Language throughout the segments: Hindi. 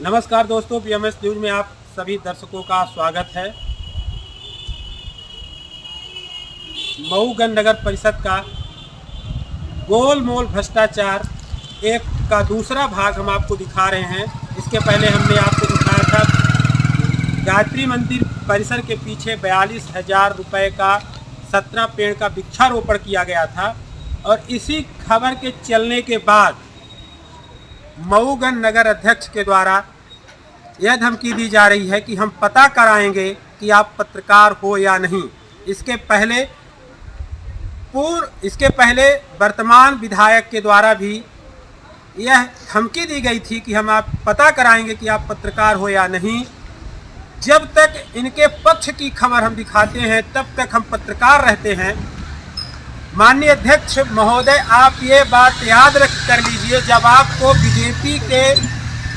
नमस्कार दोस्तों, बीएमएस न्यूज में आप सभी दर्शकों का स्वागत है। मऊगंज नगर परिषद का गोलमोल भ्रष्टाचार एक का दूसरा भाग हम आपको दिखा रहे हैं। इसके पहले हमने आपको दिखाया था गायत्री मंदिर परिसर के पीछे 42,000 रुपये का 17 पेड़ का वृक्षारोपण किया गया था और इसी खबर के चलने के बाद मऊगंज नगर अध्यक्ष के द्वारा यह धमकी दी जा रही है कि हम पता कराएंगे कि आप पत्रकार हो या नहीं। इसके पहले वर्तमान विधायक के द्वारा भी यह धमकी दी गई थी कि हम आप पता कराएंगे कि आप पत्रकार हो या नहीं। जब तक इनके पक्ष की खबर हम दिखाते हैं तब तक हम पत्रकार रहते हैं। माननीय अध्यक्ष महोदय, आप ये बात याद कर लीजिए, जब आपको बीजेपी के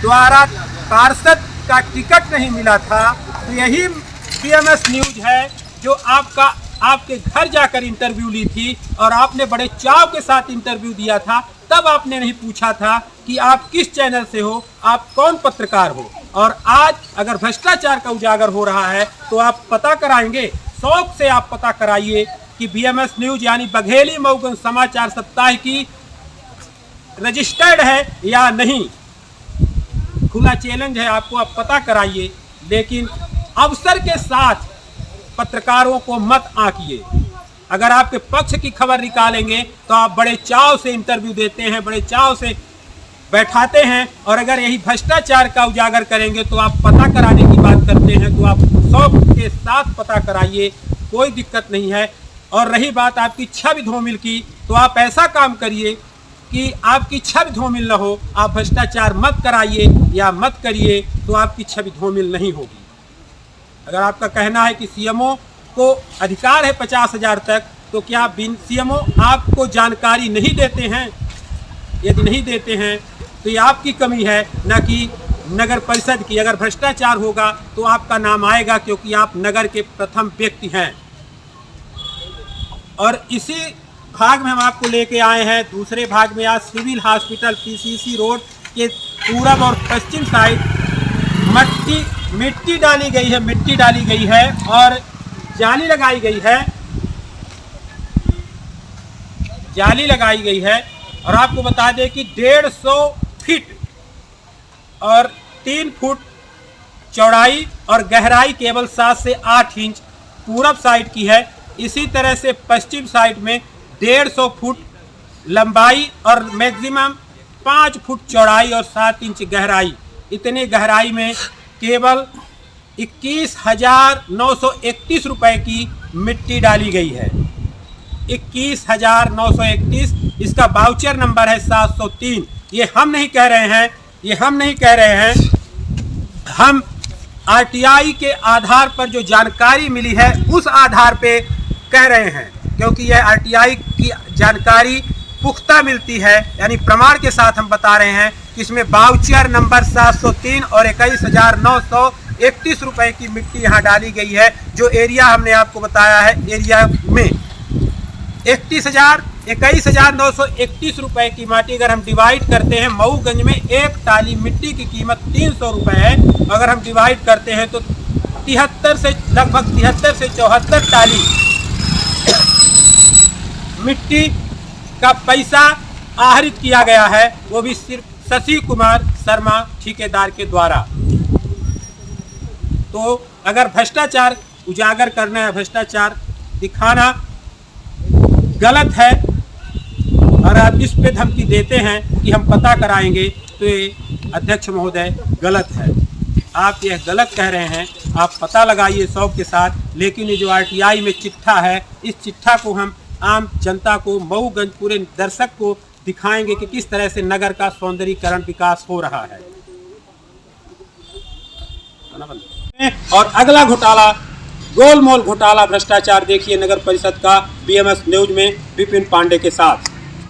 द्वारा पार्षद का टिकट नहीं मिला था तो यही बीएमएस न्यूज है जो आपके घर जाकर इंटरव्यू ली थी और आपने बड़े चाव के साथ इंटरव्यू दिया था। तब आपने नहीं पूछा था कि आप किस चैनल से हो, आप कौन पत्रकार हो। और आज अगर भ्रष्टाचार का उजागर हो रहा है तो आप पता कराएंगे। शौक से आप पता कराइए कि बीएमएस न्यूज यानी बघेली मऊगंज समाचार सप्ताह की रजिस्टर्ड है या नहीं। खुला चैलेंज है आपको, आप पता कराइए, लेकिन अवसर के साथ पत्रकारों को मत आंकिए। अगर आपके पक्ष की खबर निकालेंगे तो आप बड़े चाव से इंटरव्यू देते हैं, बड़े चाव से बैठाते हैं, और अगर यही भ्रष्टाचार का उजागर करेंगे तो आप पता कराने की बात करते हैं तो आप शौक के साथ पता कराइए, कोई दिक्कत नहीं है। और रही बात आपकी छवि धूमिल की, तो आप ऐसा काम करिए कि आपकी छवि धूमिल न हो। आप भ्रष्टाचार मत कराइए या मत करिए तो आपकी छवि धूमिल नहीं होगी। अगर आपका कहना है कि सीएमओ को अधिकार है 50,000 तक, तो क्या सीएमओ आपको जानकारी नहीं देते हैं? यदि नहीं देते हैं तो ये आपकी कमी है, न कि नगर परिषद की। अगर भ्रष्टाचार होगा तो आपका नाम आएगा, क्योंकि आप नगर के प्रथम व्यक्ति हैं। और इसी भाग में हम आपको लेके आए हैं। दूसरे भाग में आज सिविल हॉस्पिटल पीसीसी रोड के पूरब और पश्चिम साइड मिट्टी डाली गई है और जाली लगाई गई है। और आपको बता दें कि 150 फीट और 3 फुट चौड़ाई और गहराई केवल 7 से 8 इंच पूरब साइड की है। इसी तरह से पश्चिम साइड में 150 फुट लंबाई और मैक्सिमम 5 फुट चौड़ाई और 7 इंच गहराई। इतनी गहराई में केवल 21,931 रुपये की मिट्टी डाली गई है। 21,931। इसका वाउचर नंबर है 703। ये हम नहीं कह रहे हैं, हम आरटीआई के आधार पर जो जानकारी मिली है उस आधार पे कह रहे हैं, क्योंकि यह आरटीआई की जानकारी पुख्ता मिलती है, यानी प्रमाण के साथ हम बता रहे हैं कि इसमें वाउचर नंबर 703 और 21,931 रुपये की मिट्टी यहाँ डाली गई है। जो एरिया हमने आपको बताया है, एरिया में 21,931 रुपये की माटी अगर हम डिवाइड करते हैं, मऊगंज में एक टाली मिट्टी की कीमत 300 रुपये है। अगर हम डिवाइड करते हैं तो लगभग 73 से 74 टाली मिट्टी का पैसा आहरित किया गया है, वो भी सिर्फ शशि कुमार शर्मा ठेकेदार के द्वारा। तो अगर भ्रष्टाचार उजागर करना है, भ्रष्टाचार दिखाना गलत है और आप इस पे धमकी देते हैं कि हम पता कराएंगे, तो ये अध्यक्ष महोदय गलत है। आप यह गलत कह रहे हैं। आप पता लगाइए शौक के साथ, लेकिन ये जो आरटीआई में चिट्ठा है, इस चिट्ठा को हम आम जनता को, मऊगंज पूरे दर्शक को दिखाएंगे कि किस तरह से नगर का सौंदर्यीकरण विकास हो रहा है। और अगला घोटाला, गोलमोल घोटाला भ्रष्टाचार देखिए नगर परिषद का बीएमएस न्यूज में विपिन पांडे के साथ।